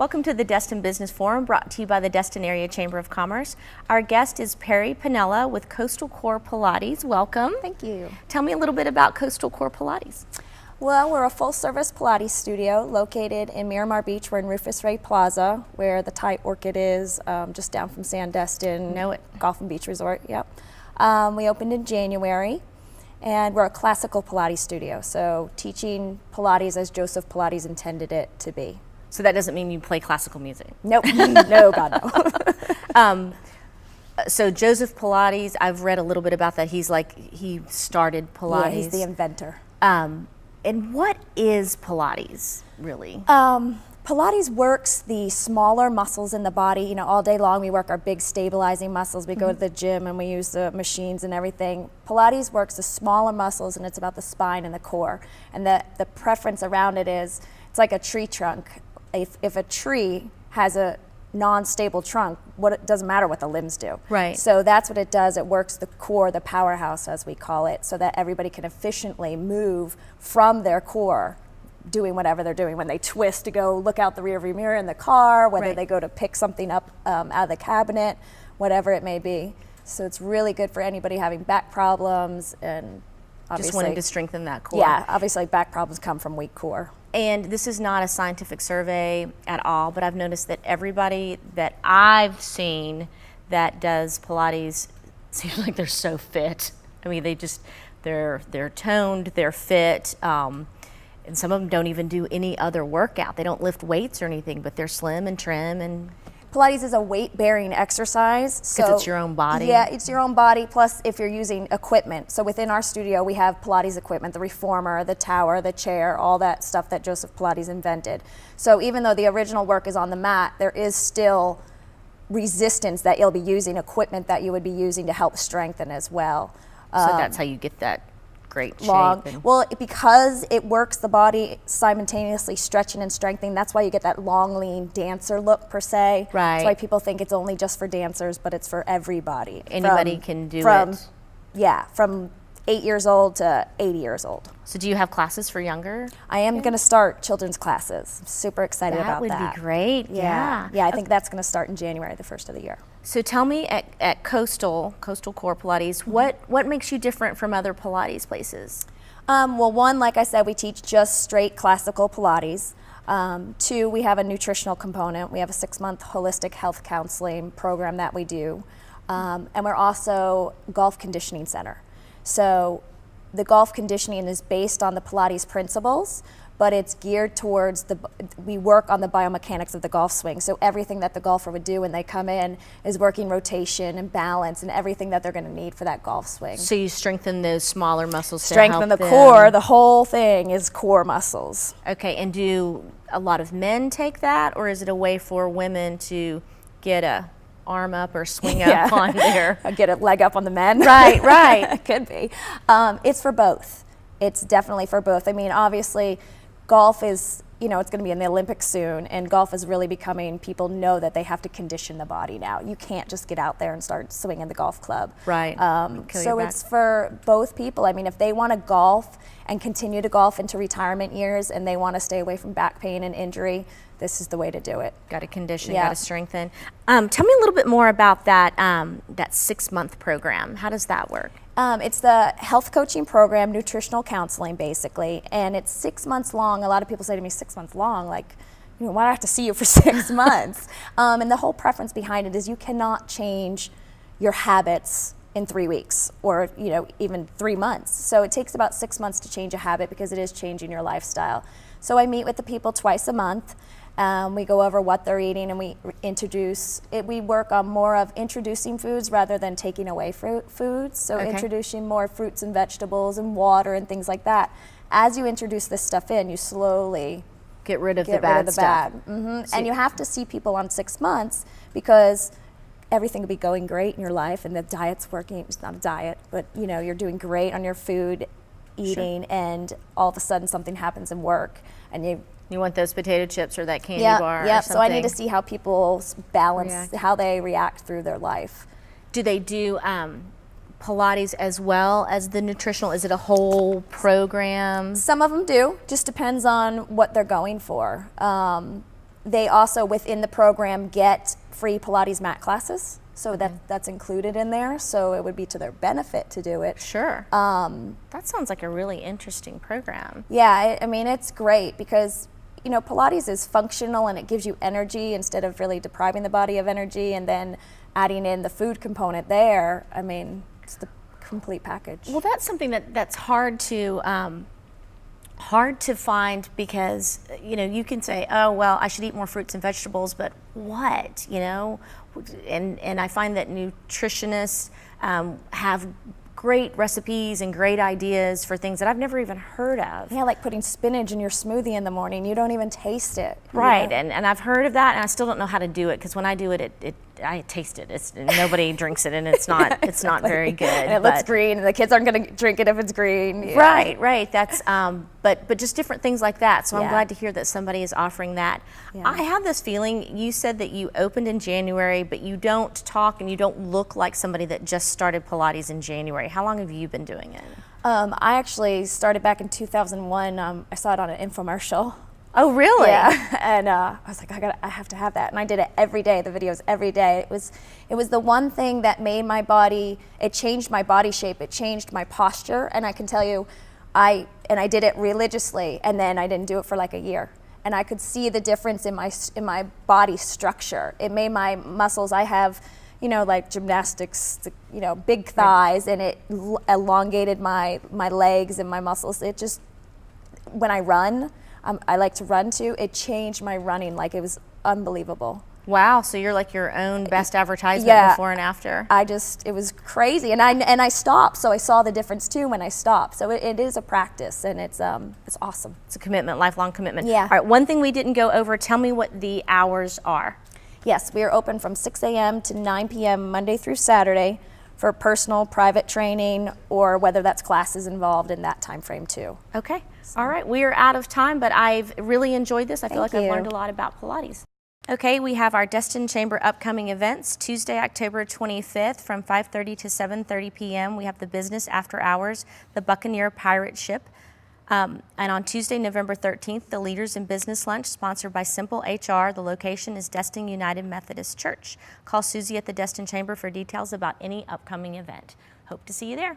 Welcome to the Destin Business Forum, brought to you by the Destin Area Chamber of Commerce. Our guest is Perry Piniella with Coastal Core Pilates. Welcome. Thank you. Tell me a little bit about Coastal Core Pilates. Well, we're a full-service Pilates studio located in Miramar Beach. We're in Rufus Ray Plaza, where the Thai Orchid is, just down from Sandestin. Know it. Golf and Beach Resort, yep. We opened in January, and we're a classical Pilates studio, so teaching Pilates as Joseph Pilates intended it to be. So that doesn't mean you play classical music? Nope. No, God, no. So Joseph Pilates, I've read a little bit about that. He started Pilates. Yeah, he's the inventor. And what is Pilates, really? Pilates works the smaller muscles in the body. You know, all day long we work our big stabilizing muscles. We go to the gym and we use the machines and everything. Pilates works the smaller muscles, and it's about the spine and the core. And the preference around it is, it's like a tree trunk. If a tree has a non-stable trunk, it doesn't matter what the limbs do. Right. So that's what it does. It works the core, the powerhouse as we call it, so that everybody can efficiently move from their core, doing whatever they're doing. When they twist to go look out the rearview mirror in the car, whether Right. they go to pick something up out of the cabinet, whatever it may be. So it's really good for anybody having back problems and obviously, Just wanting to strengthen that core. yeah, obviously back problems come from weak core. And this is not a scientific survey at all, but I've noticed that everybody that I've seen that does Pilates seems like they're so fit. I mean, they're toned, they're fit, and some of them don't even do any other workout. They don't lift weights or anything, but they're slim and trim. And Pilates is a weight-bearing exercise. because it's your own body. Yeah, it's your own body, plus if you're using equipment. So within our studio, we have Pilates equipment, the reformer, the tower, the chair, all that stuff that Joseph Pilates invented. So even though the original work is on the mat, there is still resistance that you'll be using, equipment that you would be using to help strengthen as well. So that's how you get that great Long. shape. Well, because it works the body simultaneously stretching and strengthening, that's why you get that long, lean dancer look per se. Right. That's why people think it's only just for dancers, but it's for everybody. Anybody can do it. Yeah, from 8 years old to 80 years old. So do you have classes for younger? I am going to start children's classes. I'm super excited about that. That would be great. Yeah. Yeah, I think that's going to start in January, the first of the year. So tell me, at Coastal Core Pilates, what makes you different from other Pilates places? Well, one, like I said, we teach just straight classical Pilates. Two, we have a nutritional component. We have a 6-month holistic health counseling program that we do. And we're also golf conditioning center. So the golf conditioning is based on the Pilates principles, but it's geared towards we work on the biomechanics of the golf swing. So everything that the golfer would do when they come in is working rotation and balance and everything that they're going to need for that golf swing. So you strengthen those smaller muscles to Strengthen the help core. them. The whole thing is core muscles. Okay, and do a lot of men take that, or is it a way for women to get a arm up or swing up on there? Get a leg up on the men. Right, right. It could be. It's for both. It's definitely for both. I mean, obviously, golf is, it's going to be in the Olympics soon, and golf is really becoming, people know that they have to condition the body now. You can't just get out there and start swinging the golf club. Right. So it's for both people. I mean, if they want to golf and continue to golf into retirement years and they want to stay away from back pain and injury, this is the way to do it. Got to condition, Yeah. got to strengthen. Tell me a little bit more about that 6-month program. How does that work? It's the health coaching program, nutritional counseling basically, and it's 6 months long. A lot of people say to me, 6 months long, like, why do I have to see you for 6 months? And the whole preference behind it is you cannot change your habits in 3 weeks or even 3 months. So it takes about 6 months to change a habit because it is changing your lifestyle. So I meet with the people twice a month. We go over what they're eating and we introduce it. We work on more of introducing foods rather than taking away foods. So Okay. introducing more fruits and vegetables and water and things like that. As you introduce this stuff in, you slowly Get rid of the get bad rid of the stuff. bad. And you have to see people on 6 months because everything will be going great in your life and the diet's working. It's not a diet, but you're doing great on your food, eating, and all of a sudden something happens in work and You want those potato chips or that candy bar or Yeah, something. so I need to see how people balance, React. how they react through their life. Do they do Pilates as well as the nutritional? Is it a whole program? Some of them do, just depends on what they're going for. They also, within the program, get free Pilates mat classes. So that's included in there. So it would be to their benefit to do it. Sure. That sounds like a really interesting program. Yeah, I mean, it's great because, you know, Pilates is functional and it gives you energy instead of really depriving the body of energy, and then adding in the food component there. I mean, it's the complete package. Well, that's something that's hard to find, because, you know, you can say, oh, well, I should eat more fruits and vegetables, but what, you know? And I find that nutritionists have great recipes and great ideas for things that I've never even heard of. Yeah, like putting spinach in your smoothie in the morning. You don't even taste it. Right, You know? and I've heard of that, and I still don't know how to do it, because when I do it, I taste it. It's nobody drinks it, and it's not very good. And it looks green, and the kids aren't going to drink it if it's green. Yeah. Right. That's but just different things like that. So I'm Yeah. glad to hear that somebody is offering that. Yeah. I have this feeling. You said that you opened in January, but you don't talk and you don't look like somebody that just started Pilates in January. How long have you been doing it? I actually started back in 2001. I saw it on an infomercial. Oh, really? Yeah, and I was like, I have to have that, and I did it every day. The videos every day. It was the one thing that made my body. It changed my body shape. It changed my posture, and I can tell you, I did it religiously, and then I didn't do it for like a year, and I could see the difference in my body structure. It made my muscles. I have, you know, like gymnastics, you know, big thighs, and it elongated my legs and my muscles. It just, when I run. I like to run too. It changed my running, like it was unbelievable. Wow, so you're like your own best advertisement Yeah. before and after. It was crazy, and I stopped, so I saw the difference too when I stopped. So it is a practice, and it's awesome. It's a commitment, lifelong commitment. Yeah. All right, one thing we didn't go over, tell me what the hours are. Yes, we are open from 6 a.m. to 9 p.m. Monday through Saturday for personal, private training, or whether that's classes involved in that time frame too. Okay. All right. We are out of time, but I've really enjoyed this. I feel like Thank I've you. learned a lot about Pilates. Okay, we have our Destin Chamber upcoming events. Tuesday, October 25th from 5:30 to 7:30 p.m. We have the Business After Hours, the Buccaneer Pirate Ship. And on Tuesday, November 13th, the Leaders in Business Lunch, sponsored by Simple HR. The location is Destin United Methodist Church. Call Susie at the Destin Chamber for details about any upcoming event. Hope to see you there.